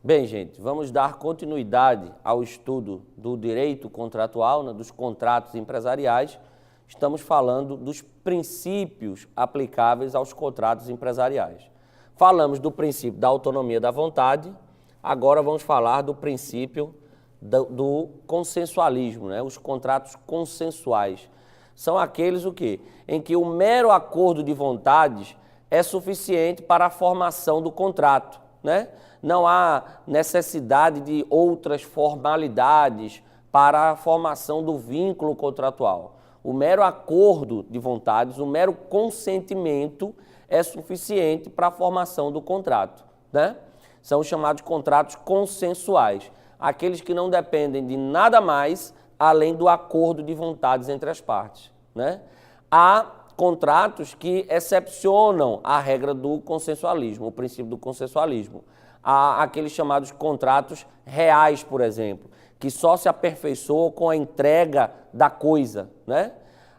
Bem, gente, vamos dar continuidade ao estudo do direito contratual, né, dos contratos empresariais. Estamos falando dos princípios aplicáveis aos contratos empresariais. Falamos do princípio da autonomia da vontade, agora vamos falar do princípio do consensualismo, né? Os contratos consensuais. São aqueles o quê? Em que o mero acordo de vontades é suficiente para a formação do contrato, né? Não há necessidade de outras formalidades para a formação do vínculo contratual. O mero acordo de vontades, o mero consentimento é suficiente para a formação do contrato, né? São os chamados contratos consensuais, aqueles que não dependem de nada mais além do acordo de vontades entre as partes, né? Há contratos que excepcionam a regra do consensualismo, o princípio do consensualismo. Há aqueles chamados contratos reais, por exemplo, que só se aperfeiçoam com a entrega da coisa, né?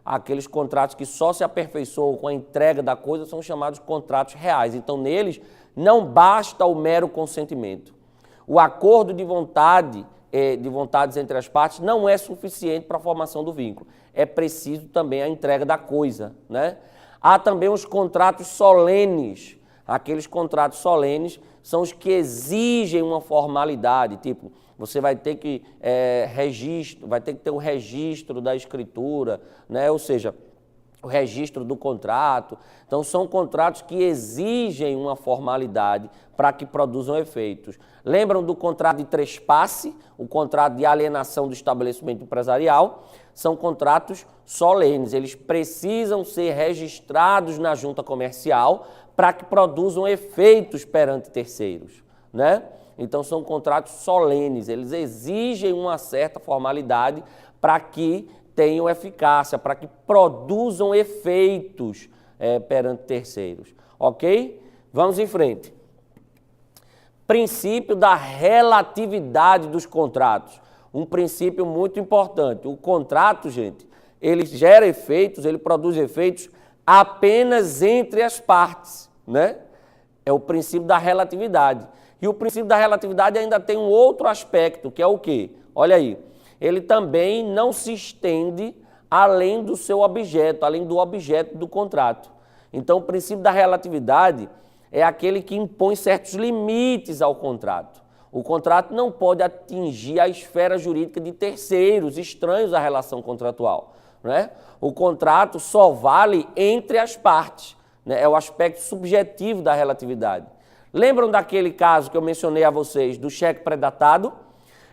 Aqueles contratos que só se aperfeiçoam com a entrega da coisa são chamados contratos reais. Então, neles, não basta o mero consentimento. O acordo de vontades entre as partes não é suficiente para a formação do vínculo. É preciso também a entrega da coisa, né? Há também os contratos solenes. Aqueles contratos solenes são os que exigem uma formalidade, tipo, você vai ter que ter o registro da escritura, né? Ou seja, o registro do contrato. Então, são contratos que exigem uma formalidade para que produzam efeitos. Lembram do contrato de trespasse, o contrato de alienação do estabelecimento empresarial? São contratos solenes, eles precisam ser registrados na junta comercial para que produzam efeitos perante terceiros, né? Então, são contratos solenes, eles exigem uma certa formalidade para que tenham eficácia, para que produzam efeitos perante terceiros, ok? Vamos em frente. Princípio da relatividade dos contratos, um princípio muito importante. O contrato, gente, ele gera efeitos, ele produz efeitos apenas entre as partes, né? É o princípio da relatividade. E o princípio da relatividade ainda tem um outro aspecto, que é o quê? Olha aí, ele também não se estende além do seu objeto, além do objeto do contrato. Então, o princípio da relatividade é aquele que impõe certos limites ao contrato. O contrato não pode atingir a esfera jurídica de terceiros, estranhos à relação contratual, né? O contrato só vale entre as partes, né? É o aspecto subjetivo da relatividade. Lembram daquele caso que eu mencionei a vocês, do cheque predatado?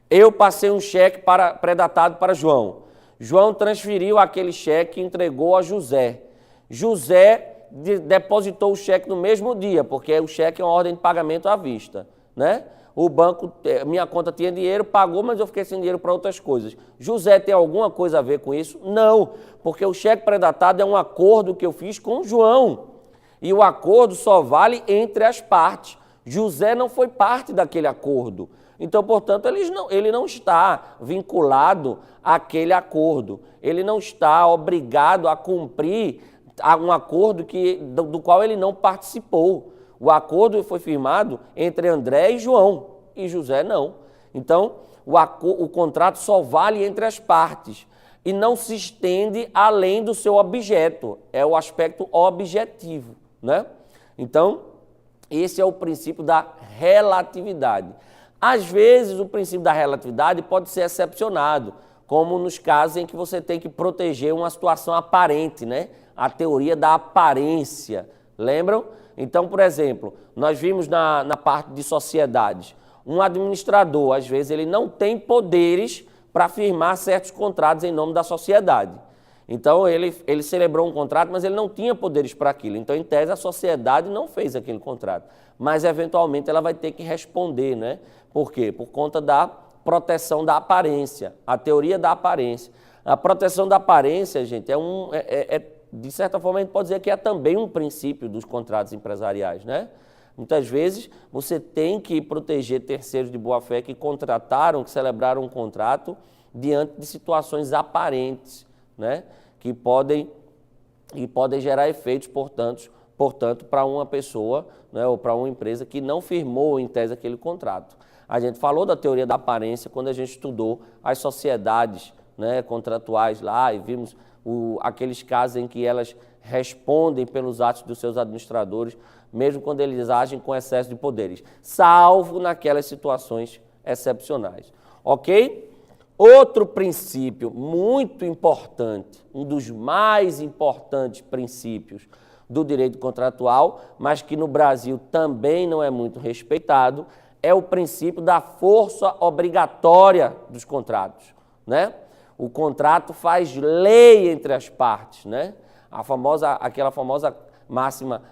Eu passei um cheque predatado para João. João transferiu aquele cheque e entregou a José. José depositou o cheque no mesmo dia, porque o cheque é uma ordem de pagamento à vista, né? O banco, minha conta tinha dinheiro, pagou, mas eu fiquei sem dinheiro para outras coisas. José tem alguma coisa a ver com isso? Não, porque o cheque predatado é um acordo que eu fiz com o João. E o acordo só vale entre as partes. José não foi parte daquele acordo. Então, portanto, ele não está vinculado àquele acordo. Ele não está obrigado a cumprir um acordo do qual ele não participou. O acordo foi firmado entre André e João, e José não. Então, o contrato só vale entre as partes e não se estende além do seu objeto. É o aspecto objetivo, né? Então, esse é o princípio da relatividade. Às vezes, o princípio da relatividade pode ser excepcionado, como nos casos em que você tem que proteger uma situação aparente, né? A teoria da aparência. Lembram? Então, por exemplo, nós vimos na parte de sociedades, um administrador, às vezes, ele não tem poderes para firmar certos contratos em nome da sociedade. Então, ele celebrou um contrato, mas ele não tinha poderes para aquilo. Então, em tese, a sociedade não fez aquele contrato. Mas, eventualmente, ela vai ter que responder, né? Por quê? Por conta da proteção da aparência, a teoria da aparência. A proteção da aparência, gente, de certa forma, a gente pode dizer que é também um princípio dos contratos empresariais, né? Muitas vezes, você tem que proteger terceiros de boa-fé que contrataram, que celebraram um contrato diante de situações aparentes, né? Que podem gerar efeitos, portanto, para uma pessoa, né, ou para uma empresa que não firmou em tese aquele contrato. A gente falou da teoria da aparência quando a gente estudou as sociedades, né, contratuais lá e vimos aqueles casos em que elas respondem pelos atos dos seus administradores, mesmo quando eles agem com excesso de poderes, salvo naquelas situações excepcionais. Ok? Outro princípio muito importante, um dos mais importantes princípios do direito contratual, mas que no Brasil também não é muito respeitado, é o princípio da força obrigatória dos contratos, né? O contrato faz lei entre as partes, né? Aquela famosa máxima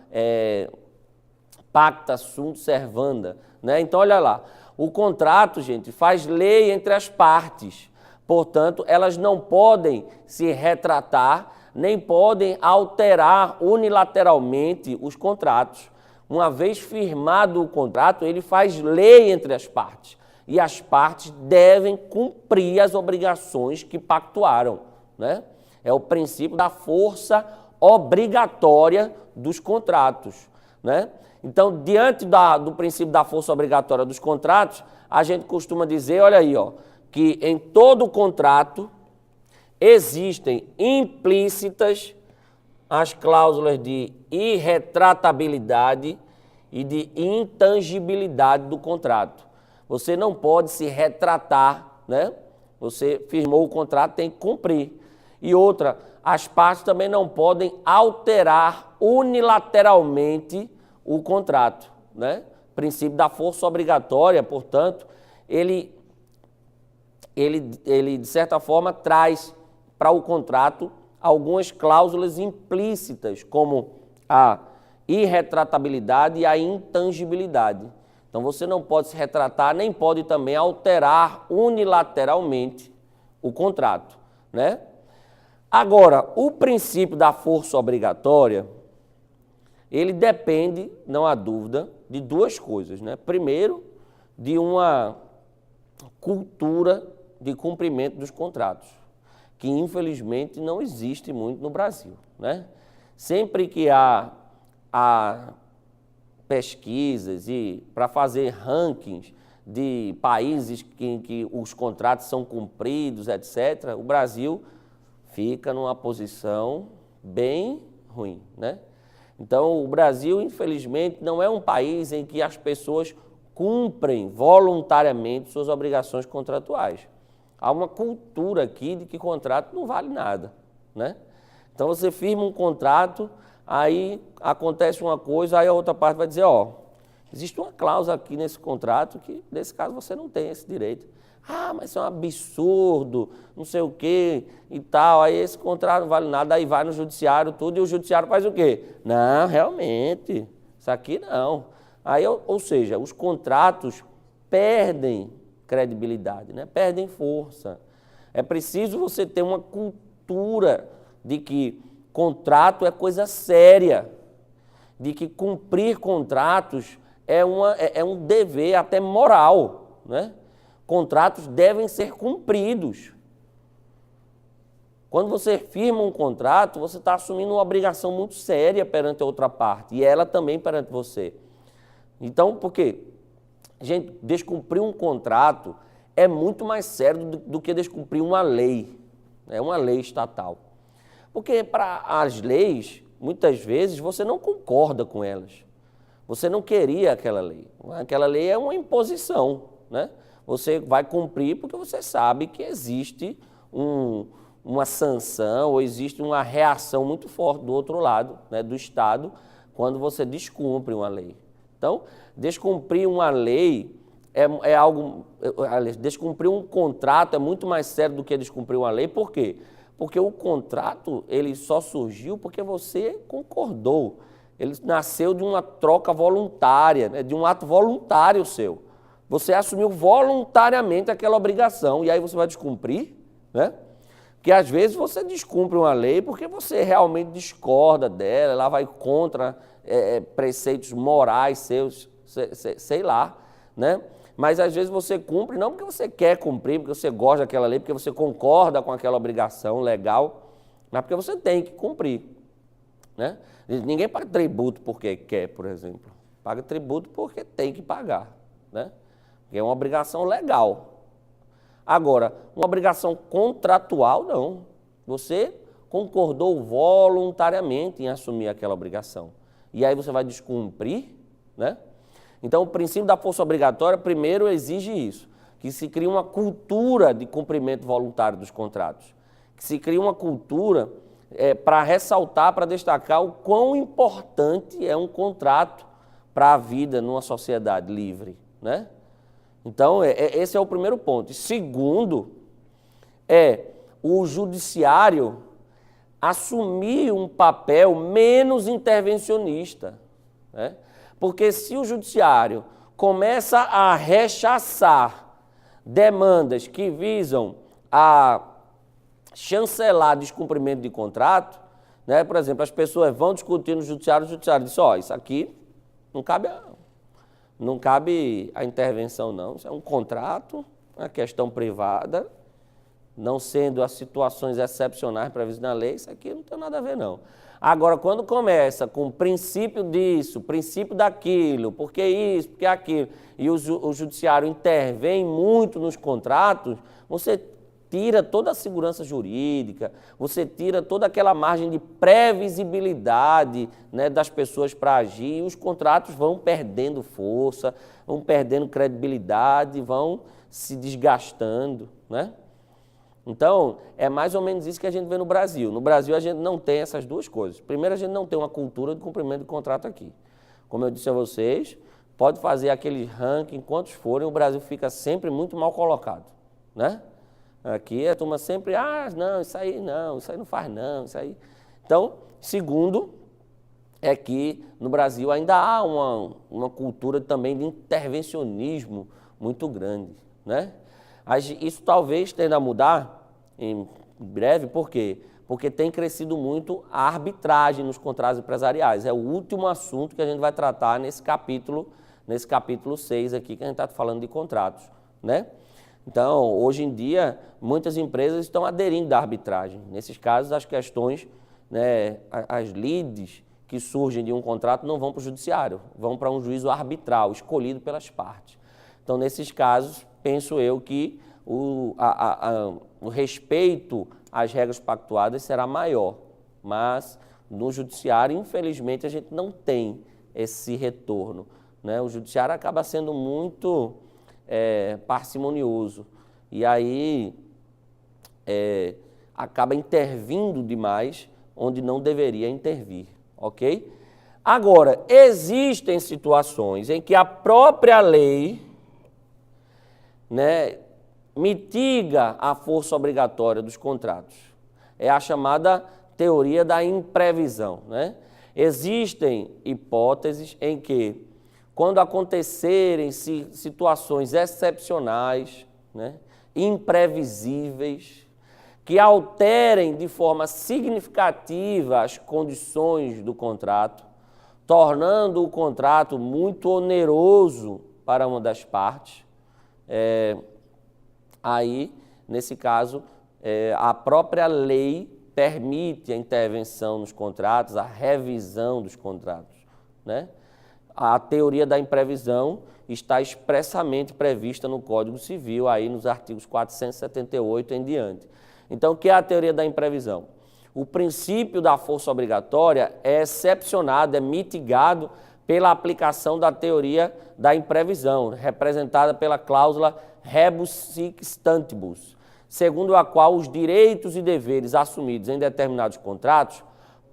pacta sunt servanda, né? Então, olha lá, o contrato, gente, faz lei entre as partes, portanto, elas não podem se retratar, nem podem alterar unilateralmente os contratos. Uma vez firmado o contrato, ele faz lei entre as partes, e as partes devem cumprir as obrigações que pactuaram, né? É o princípio da força obrigatória dos contratos, né? Então, diante do princípio da força obrigatória dos contratos, a gente costuma dizer, olha aí, ó, que em todo contrato existem implícitas as cláusulas de irretratabilidade e de intangibilidade do contrato. Você não pode se retratar, né? Você firmou o contrato, tem que cumprir. E outra, as partes também não podem alterar unilateralmente o contrato, né? O princípio da força obrigatória, portanto, ele de certa forma traz para o contrato algumas cláusulas implícitas, como a irretratabilidade e a intangibilidade. Então você não pode se retratar, nem pode também alterar unilateralmente o contrato, né? Agora, o princípio da força obrigatória, ele depende, não há dúvida, de duas coisas, né? Primeiro, de uma cultura de cumprimento dos contratos, que infelizmente não existe muito no Brasil, né? Sempre que há pesquisas e para fazer rankings de países em que os contratos são cumpridos, etc., o Brasil fica numa posição bem ruim, né? Então, o Brasil, infelizmente, não é um país em que as pessoas cumprem voluntariamente suas obrigações contratuais. Há uma cultura aqui de que contrato não vale nada, né? Então, você firma um contrato, aí acontece uma coisa, aí a outra parte vai dizer, ó, existe uma cláusula aqui nesse contrato que, nesse caso, você não tem esse direito. Ah, mas isso é um absurdo, não sei o quê e tal, aí esse contrato não vale nada, aí vai no judiciário tudo, e o judiciário faz o quê? Não, realmente, isso aqui não. Aí, ou seja, os contratos perdem credibilidade, né? Perdem força. É preciso você ter uma cultura de que contrato é coisa séria, de que cumprir contratos é um dever até moral, né? Contratos devem ser cumpridos. Quando você firma um contrato, você está assumindo uma obrigação muito séria perante a outra parte, e ela também perante você. Então, por quê? Gente, descumprir um contrato é muito mais sério do que descumprir uma lei, né? Uma lei estatal. Porque para as leis, muitas vezes, você não concorda com elas. Você não queria aquela lei. Aquela lei é uma imposição, né? Você vai cumprir porque você sabe que existe uma sanção ou existe uma reação muito forte do outro lado, né, do Estado, quando você descumpre uma lei. Então, descumprir uma lei é algo... Descumprir um contrato é muito mais sério do que descumprir uma lei. Por quê? Porque o contrato, ele só surgiu porque você concordou. Ele nasceu de uma troca voluntária, né, de um ato voluntário seu. Você assumiu voluntariamente aquela obrigação e aí você vai descumprir, né? Porque às vezes você descumpre uma lei porque você realmente discorda dela, ela vai contra preceitos morais seus, sei lá, né? Mas às vezes você cumpre não porque você quer cumprir, porque você gosta daquela lei, porque você concorda com aquela obrigação legal, mas porque você tem que cumprir, né? Ninguém paga tributo porque quer, por exemplo. Paga tributo porque tem que pagar, né? que é uma obrigação legal. Agora, uma obrigação contratual, não. Você concordou voluntariamente em assumir aquela obrigação. E aí você vai descumprir, né? Então, o princípio da força obrigatória, primeiro, exige isso, que se crie uma cultura de cumprimento voluntário dos contratos, que se crie uma cultura para ressaltar, para destacar o quão importante é um contrato para a vida numa sociedade livre, né? Então, esse é o primeiro ponto. E segundo, o judiciário assumir um papel menos intervencionista, né? Porque se o judiciário começa a rechaçar demandas que visam a chancelar descumprimento de contrato, né? Por exemplo, as pessoas vão discutir no judiciário, o judiciário diz, isso aqui não cabe a intervenção, não. Isso é um contrato, uma questão privada, não sendo as situações excepcionais previstas na lei, isso aqui não tem nada a ver, não. Agora, quando começa com o princípio disso, princípio daquilo, porque isso, porque aquilo, e o judiciário intervém muito nos contratos, você tira toda a segurança jurídica, você tira toda aquela margem de previsibilidade, né, das pessoas para agir, e os contratos vão perdendo força, vão perdendo credibilidade, vão se desgastando, né? Então, é mais ou menos isso que a gente vê no Brasil. No Brasil, a gente não tem essas duas coisas. Primeiro, a gente não tem uma cultura de cumprimento de contrato aqui. Como eu disse a vocês, pode fazer aquele ranking, quantos forem, o Brasil fica sempre muito mal colocado, né? Aqui a turma sempre, não, isso aí não faz não, isso aí. Então, segundo, é que no Brasil ainda há uma cultura também de intervencionismo muito grande, né? Isso talvez tenda a mudar em breve, por quê? Porque tem crescido muito a arbitragem nos contratos empresariais. É o último assunto que a gente vai tratar nesse capítulo 6 aqui, que a gente está falando de contratos, né? Então, hoje em dia, muitas empresas estão aderindo à arbitragem. Nesses casos, as questões, né, as lides que surgem de um contrato não vão para o judiciário, vão para um juízo arbitral, escolhido pelas partes. Então, nesses casos, penso eu que o respeito às regras pactuadas será maior. Mas, no judiciário, infelizmente, a gente não tem esse retorno, né? O judiciário acaba sendo muito parcimonioso e aí acaba intervindo demais onde não deveria intervir, ok? Agora, existem situações em que a própria lei, né, mitiga a força obrigatória dos contratos. É a chamada teoria da imprevisão, né? Existem hipóteses em que, quando acontecerem situações excepcionais, né, imprevisíveis, que alterem de forma significativa as condições do contrato, tornando o contrato muito oneroso para uma das partes, aí, nesse caso, a própria lei permite a intervenção nos contratos, a revisão dos contratos, né? A teoria da imprevisão está expressamente prevista no Código Civil, aí nos artigos 478 em diante. Então, o que é a teoria da imprevisão? O princípio da força obrigatória é excepcionado, é mitigado pela aplicação da teoria da imprevisão, representada pela cláusula rebus sic stantibus, segundo a qual os direitos e deveres assumidos em determinados contratos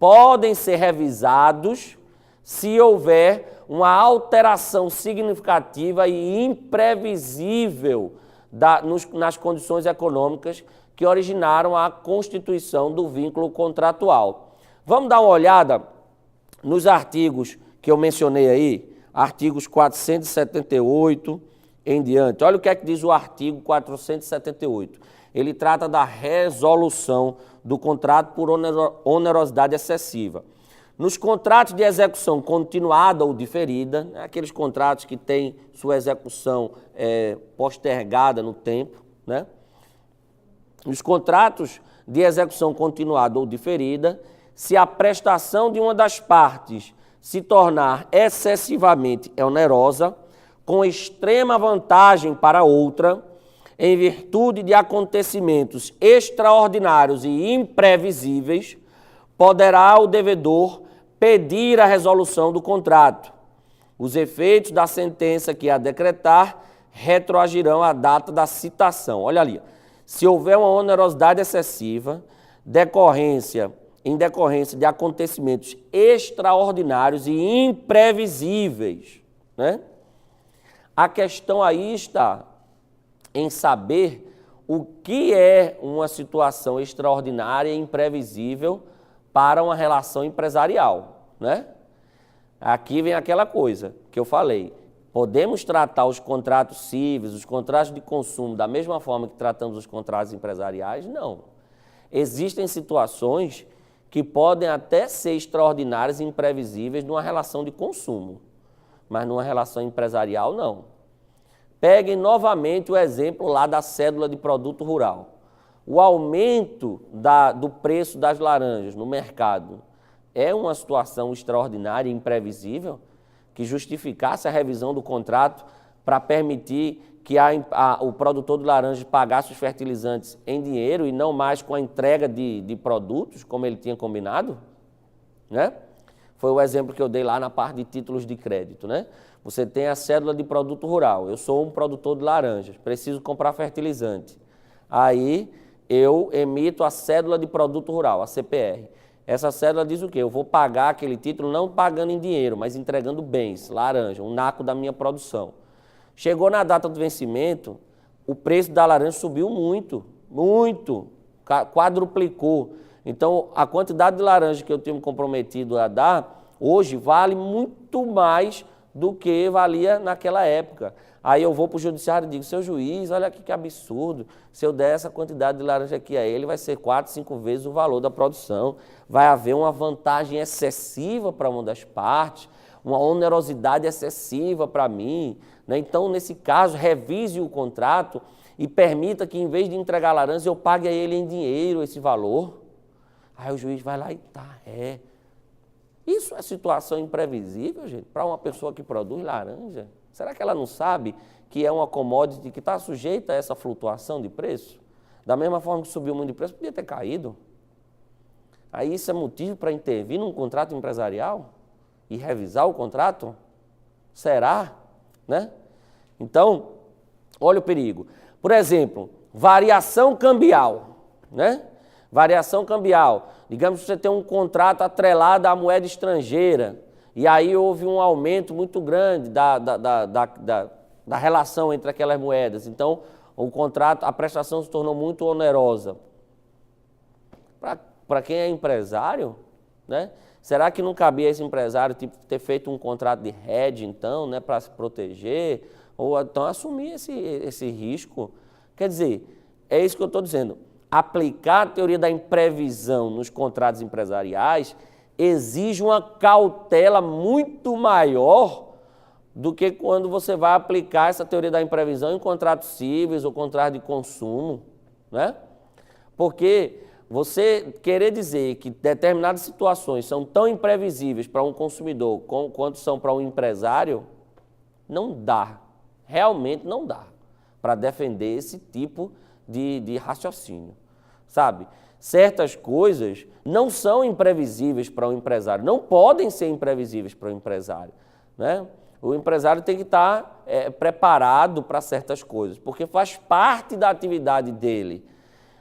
podem ser revisados se houver uma alteração significativa e imprevisível nas condições econômicas que originaram a constituição do vínculo contratual. Vamos dar uma olhada nos artigos que eu mencionei aí, artigos 478 em diante. Olha o que é que diz o artigo 478. Ele trata da resolução do contrato por onerosidade excessiva. Nos contratos de execução continuada ou diferida, aqueles contratos que têm sua execução postergada no tempo, né? Nos contratos de execução continuada ou diferida, se a prestação de uma das partes se tornar excessivamente onerosa, com extrema vantagem para outra, em virtude de acontecimentos extraordinários e imprevisíveis, poderá o devedor pedir a resolução do contrato. Os efeitos da sentença que a decretar retroagirão à data da citação. Olha ali, se houver uma onerosidade excessiva, em decorrência de acontecimentos extraordinários e imprevisíveis, né? A questão aí está em saber o que é uma situação extraordinária e imprevisível para uma relação empresarial, né? Aqui vem aquela coisa que eu falei. Podemos tratar os contratos cíveis, os contratos de consumo, da mesma forma que tratamos os contratos empresariais? Não. Existem situações que podem até ser extraordinárias e imprevisíveis numa relação de consumo, mas numa relação empresarial, não. Peguem novamente o exemplo lá da cédula de produto rural. O aumento do preço das laranjas no mercado é uma situação extraordinária e imprevisível que justificasse a revisão do contrato para permitir que o produtor de laranjas pagasse os fertilizantes em dinheiro e não mais com a entrega de produtos, como ele tinha combinado, né? Foi o exemplo que eu dei lá na parte de títulos de crédito, né? Você tem a cédula de produto rural. Eu sou um produtor de laranjas, preciso comprar fertilizante. Aí eu emito a cédula de produto rural, a CPR. Essa cédula diz o quê? Eu vou pagar aquele título não pagando em dinheiro, mas entregando bens, laranja, um naco da minha produção. Chegou na data do vencimento, o preço da laranja subiu muito, quadruplicou. Então, a quantidade de laranja que eu tenho comprometido a dar, hoje vale muito mais do que valia naquela época. Aí eu vou para o judiciário e digo, seu juiz, olha aqui que absurdo, se eu der essa quantidade de laranja aqui a ele, vai ser 4, 5 vezes o valor da produção. Vai haver uma vantagem excessiva para uma das partes, uma onerosidade excessiva para mim, né? Então, nesse caso, revise o contrato e permita que, em vez de entregar laranja, eu pague a ele em dinheiro esse valor. Aí o juiz vai lá e Isso é situação imprevisível, gente, para uma pessoa que produz laranja? Será que ela não sabe que é uma commodity que está sujeita a essa flutuação de preço? Da mesma forma que subiu muito de preço, podia ter caído. Aí isso é motivo para intervir num contrato empresarial e revisar o contrato? Será? Né? Então, olha o perigo. Por exemplo, variação cambial, né? Variação cambial. Digamos que você tem um contrato atrelado à moeda estrangeira e aí houve um aumento muito grande da relação entre aquelas moedas. Então, o contrato, a prestação se tornou muito onerosa. Para quem é empresário, né? Será que não cabia esse empresário ter feito um contrato de hedge, então, né, para se proteger? Ou então assumir esse risco? Quer dizer, é isso que eu estou dizendo. Aplicar a teoria da imprevisão nos contratos empresariais exige uma cautela muito maior do que quando você vai aplicar essa teoria da imprevisão em contratos cíveis ou contratos de consumo, né? Porque você querer dizer que determinadas situações são tão imprevisíveis para um consumidor quanto são para um empresário, não dá, realmente não dá para defender esse tipo de raciocínio, sabe? Certas coisas não são imprevisíveis para um empresário, não podem ser imprevisíveis para um empresário, né? O empresário tem que estar preparado para certas coisas, porque faz parte da atividade dele.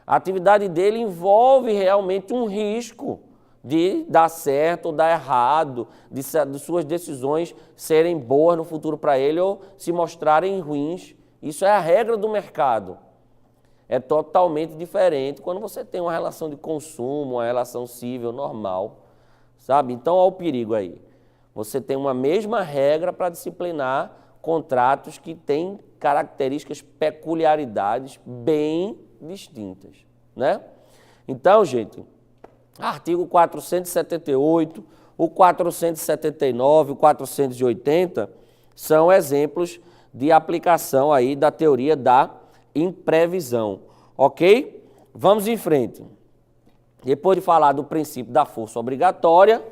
A atividade dele envolve realmente um risco de dar certo ou dar errado, de suas decisões serem boas no futuro para ele ou se mostrarem ruins. Isso é a regra do mercado. É totalmente diferente quando você tem uma relação de consumo, uma relação civil normal, sabe? Então, olha o perigo aí. Você tem uma mesma regra para disciplinar contratos que têm características, peculiaridades bem distintas, né? Então, gente, artigo 478, o 479, o 480 são exemplos de aplicação aí da teoria da imprevisão, ok? Vamos em frente. Depois de falar do princípio da força obrigatória,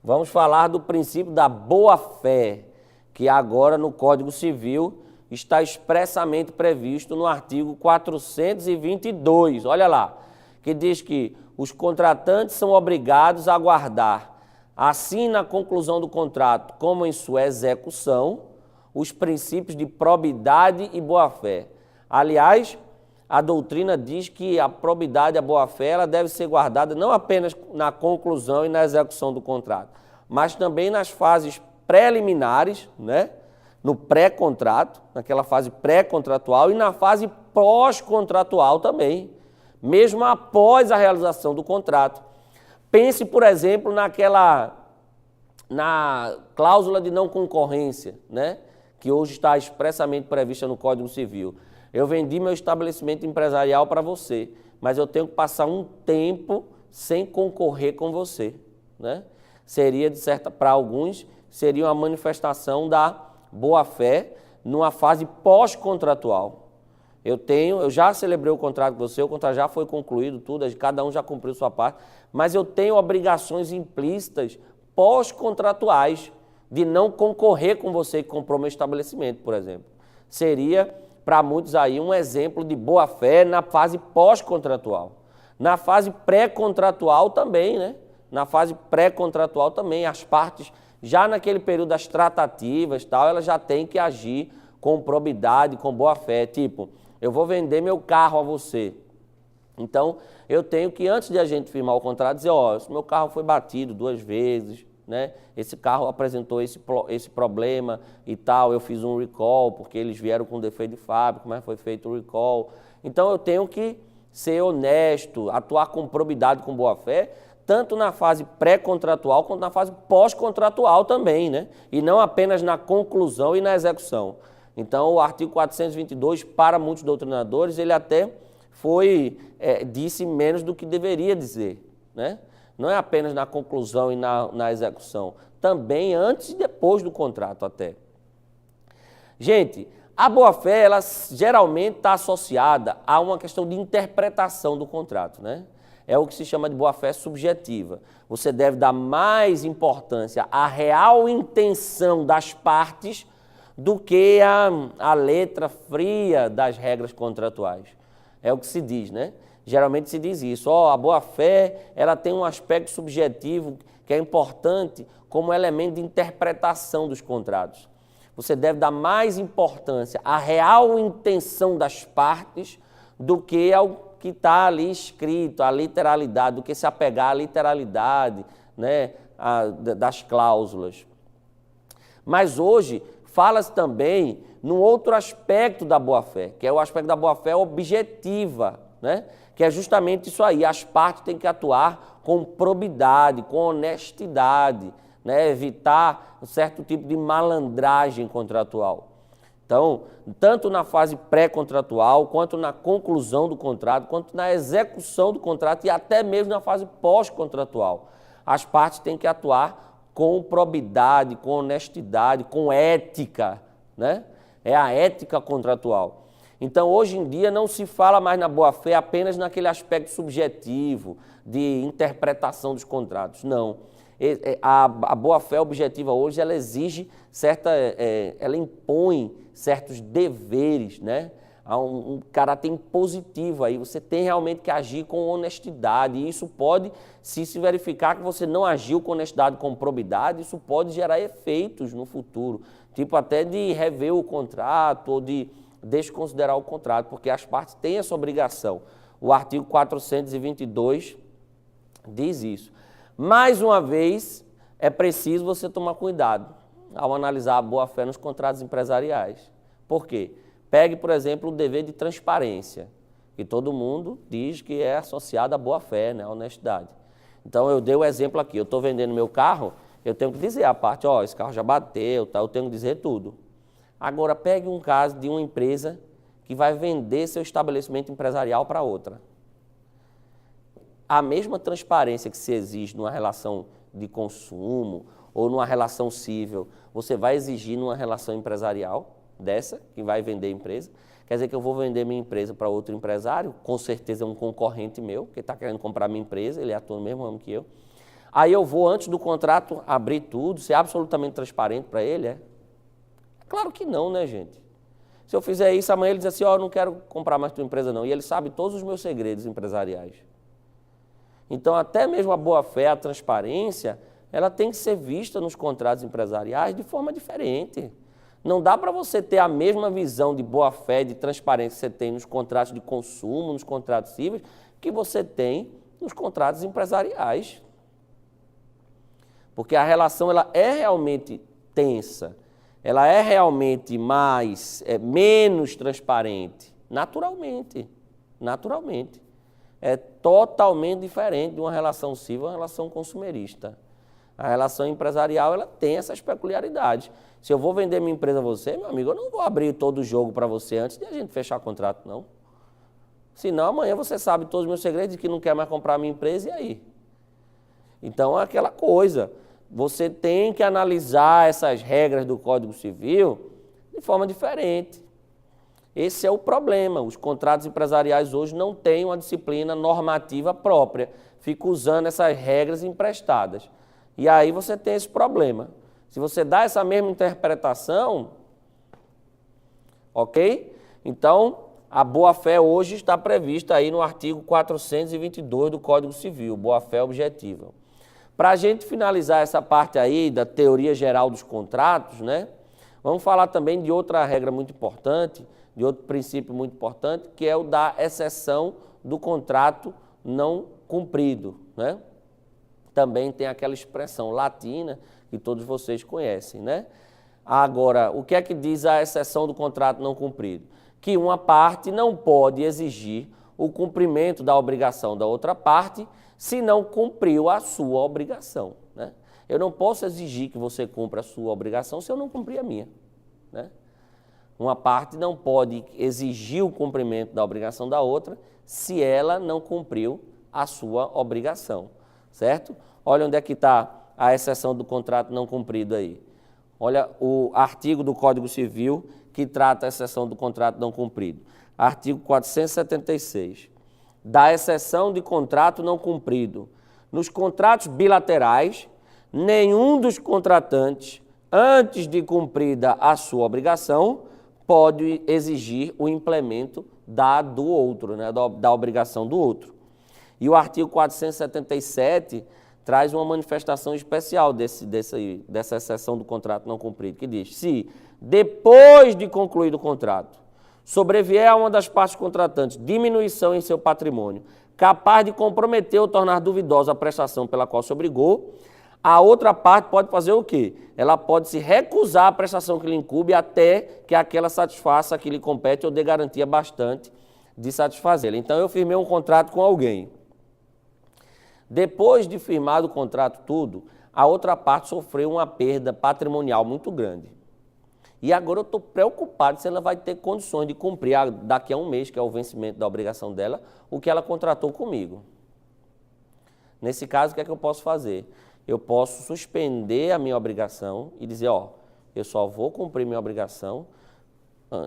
Vamos falar do princípio da boa-fé, que agora no Código Civil está expressamente previsto no artigo 422. Olha lá, que diz que os contratantes são obrigados a guardar, assim na conclusão do contrato como em sua execução, os princípios de probidade e boa-fé. Aliás, a doutrina diz que a probidade e a boa-fé ela deve ser guardada não apenas na conclusão e na execução do contrato, mas também nas fases preliminares, né? No pré-contrato, naquela fase pré-contratual e na fase pós-contratual também, mesmo após a realização do contrato. Pense, por exemplo, na cláusula de não concorrência, né? Que hoje está expressamente prevista no Código Civil. Eu vendi meu estabelecimento empresarial para você, mas eu tenho que passar um tempo sem concorrer com você, né? Seria, para alguns, seria uma manifestação da boa-fé numa fase pós-contratual. Eu já celebrei o contrato com você, o contrato já foi concluído, tudo, cada um já cumpriu sua parte, mas eu tenho obrigações implícitas pós-contratuais de não concorrer com você que comprou meu estabelecimento, por exemplo. Seria, para muitos aí, um exemplo de boa-fé na fase pós-contratual. Na fase pré-contratual também, né? Na fase pré-contratual também, as partes, já naquele período das tratativas, tal, elas já têm que agir com probidade, com boa-fé. Tipo, eu vou vender meu carro a você. Então, eu tenho que, antes de a gente firmar o contrato, dizer, ó, meu carro foi batido 2 vezes, né? Esse carro apresentou esse problema e tal, eu fiz um recall, porque eles vieram com defeito de fábrica, mas foi feito o recall. Então, eu tenho que ser honesto, atuar com probidade, com boa-fé, tanto na fase pré-contratual quanto na fase pós-contratual também, né? E não apenas na conclusão e na execução. Então, o artigo 422, para muitos doutrinadores, ele até disse menos do que deveria dizer, né? Não é apenas na conclusão e na execução, também antes e depois do contrato até. Gente, a boa-fé, ela geralmente está associada a uma questão de interpretação do contrato, né? É o que se chama de boa-fé subjetiva. Você deve dar mais importância à real intenção das partes do que a letra fria das regras contratuais. É o que se diz, né? Geralmente se diz isso. A boa-fé, ela tem um aspecto subjetivo que é importante como elemento de interpretação dos contratos. Você deve dar mais importância à real intenção das partes do que ao que está ali escrito, a literalidade, do que se apegar à literalidade, né, das cláusulas. Mas hoje fala-se também num outro aspecto da boa-fé, que é o aspecto da boa-fé objetiva, né, que é justamente isso aí, as partes têm que atuar com probidade, com honestidade, né, evitar um certo tipo de malandragem contratual. Então, tanto na fase pré-contratual, quanto na conclusão do contrato, quanto na execução do contrato e até mesmo na fase pós-contratual, as partes têm que atuar com probidade, com honestidade, com ética, né? É a ética contratual. Então, hoje em dia, não se fala mais na boa-fé apenas naquele aspecto subjetivo de interpretação dos contratos, não. A boa-fé objetiva hoje, ela exige ela impõe certos deveres, né? Há um caráter impositivo aí, você tem realmente que agir com honestidade, e isso pode, se verificar que você não agiu com honestidade, com probidade, isso pode gerar efeitos no futuro, tipo até de rever o contrato ou de desconsiderar o contrato, porque as partes têm essa obrigação. O artigo 422 diz isso. Mais uma vez, é preciso você tomar cuidado ao analisar a boa-fé nos contratos empresariais. Por quê? Pegue, por exemplo, o dever de transparência, que todo mundo diz que é associado à boa-fé, né, à honestidade. Então, eu dei o exemplo aqui, eu estou vendendo meu carro, eu tenho que dizer a parte, esse carro já bateu, tá, eu tenho que dizer tudo. Agora, pegue um caso de uma empresa que vai vender seu estabelecimento empresarial para outra. A mesma transparência que se exige numa relação de consumo ou numa relação civil, você vai exigir numa relação empresarial dessa, que vai vender a empresa. Quer dizer que eu vou vender minha empresa para outro empresário, com certeza é um concorrente meu, que está querendo comprar minha empresa, ele atua no mesmo ramo que eu. Aí eu vou, antes do contrato, abrir tudo, ser absolutamente transparente para ele, é? Claro que não, né, gente? Se eu fizer isso, amanhã ele diz assim, ó, eu não quero comprar mais tua empresa não. E ele sabe todos os meus segredos empresariais. Então, até mesmo a boa-fé, a transparência, ela tem que ser vista nos contratos empresariais de forma diferente. Não dá para você ter a mesma visão de boa-fé, de transparência que você tem nos contratos de consumo, nos contratos cíveis, que você tem nos contratos empresariais. Porque a relação ela é realmente tensa, ela é realmente menos transparente, naturalmente. É totalmente diferente de uma relação civil, uma relação consumerista. A relação empresarial ela tem essas peculiaridades. Se eu vou vender minha empresa a você, meu amigo, eu não vou abrir todo o jogo para você antes de a gente fechar o contrato, não. Senão amanhã você sabe todos os meus segredos de que não quer mais comprar a minha empresa, e aí? Então é aquela coisa, você tem que analisar essas regras do Código Civil de forma diferente. Esse é o problema, os contratos empresariais hoje não têm uma disciplina normativa própria, ficam usando essas regras emprestadas. E aí você tem esse problema. Se você dá essa mesma interpretação, ok? Então, a boa-fé hoje está prevista aí no artigo 422 do Código Civil, boa-fé objetiva. Para a gente finalizar essa parte aí da teoria geral dos contratos, né? Vamos falar também de outra regra muito importante, de outro princípio muito importante, que é o da exceção do contrato não cumprido, né? Também tem aquela expressão latina que todos vocês conhecem, né? Agora, o que é que diz a exceção do contrato não cumprido? Que uma parte não pode exigir o cumprimento da obrigação da outra parte se não cumpriu a sua obrigação, né? Eu não posso exigir que você cumpra a sua obrigação se eu não cumprir a minha, né? Uma parte não pode exigir o cumprimento da obrigação da outra se ela não cumpriu a sua obrigação, certo? Olha onde é que está a exceção do contrato não cumprido aí. Olha o artigo do Código Civil que trata a exceção do contrato não cumprido. Artigo 476. Da exceção de contrato não cumprido. Nos contratos bilaterais, nenhum dos contratantes, antes de cumprida a sua obrigação, pode exigir o implemento do outro, né, da obrigação do outro. E o artigo 477 traz uma manifestação especial dessa exceção do contrato não cumprido, que diz: se depois de concluído o contrato, sobrevier a uma das partes contratantes diminuição em seu patrimônio, capaz de comprometer ou tornar duvidosa a prestação pela qual se obrigou, a outra parte pode fazer o quê? Ela pode se recusar a prestação que lhe incumbe até que aquela satisfaça a que lhe compete ou dê garantia bastante de satisfazê-la. Então, eu firmei um contrato com alguém. Depois de firmado o contrato tudo, a outra parte sofreu uma perda patrimonial muito grande. E agora eu estou preocupado se ela vai ter condições de cumprir daqui a um mês, que é o vencimento da obrigação dela, o que ela contratou comigo. Nesse caso, o que é que eu posso fazer? Eu posso suspender a minha obrigação e dizer, ó, eu só vou cumprir minha obrigação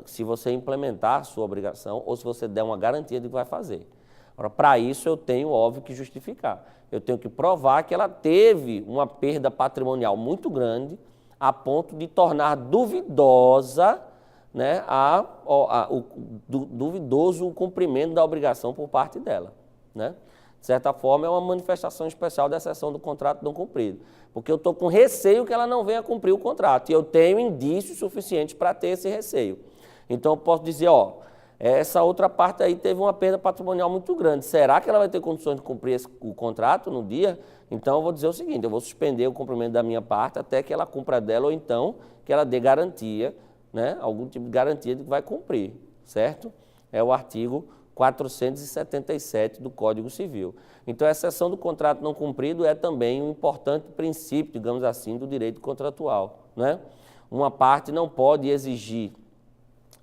se você implementar a sua obrigação ou se você der uma garantia de que vai fazer. Agora, para isso eu tenho, óbvio, que justificar. Eu tenho que provar que ela teve uma perda patrimonial muito grande a ponto de tornar duvidosa, né, duvidoso o cumprimento da obrigação por parte dela, né? De certa forma, é uma manifestação especial da exceção do contrato não cumprido, porque eu estou com receio que ela não venha cumprir o contrato, e eu tenho indícios suficientes para ter esse receio. Então, eu posso dizer, ó, essa outra parte aí teve uma perda patrimonial muito grande, será que ela vai ter condições de cumprir o contrato no dia? Então, eu vou dizer o seguinte, eu vou suspender o cumprimento da minha parte até que ela cumpra dela, ou então que ela dê garantia, né, algum tipo de garantia de que vai cumprir, certo? É o artigo 477 do Código Civil. Então, a exceção do contrato não cumprido é também um importante princípio, digamos assim, do direito contratual, né? Uma parte não pode exigir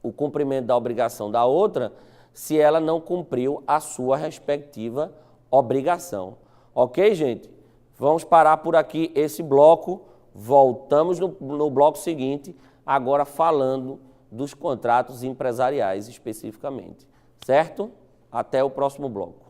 o cumprimento da obrigação da outra se ela não cumpriu a sua respectiva obrigação. Ok, gente? Vamos parar por aqui esse bloco, voltamos no bloco seguinte, agora falando dos contratos empresariais especificamente. Certo? Até o próximo bloco.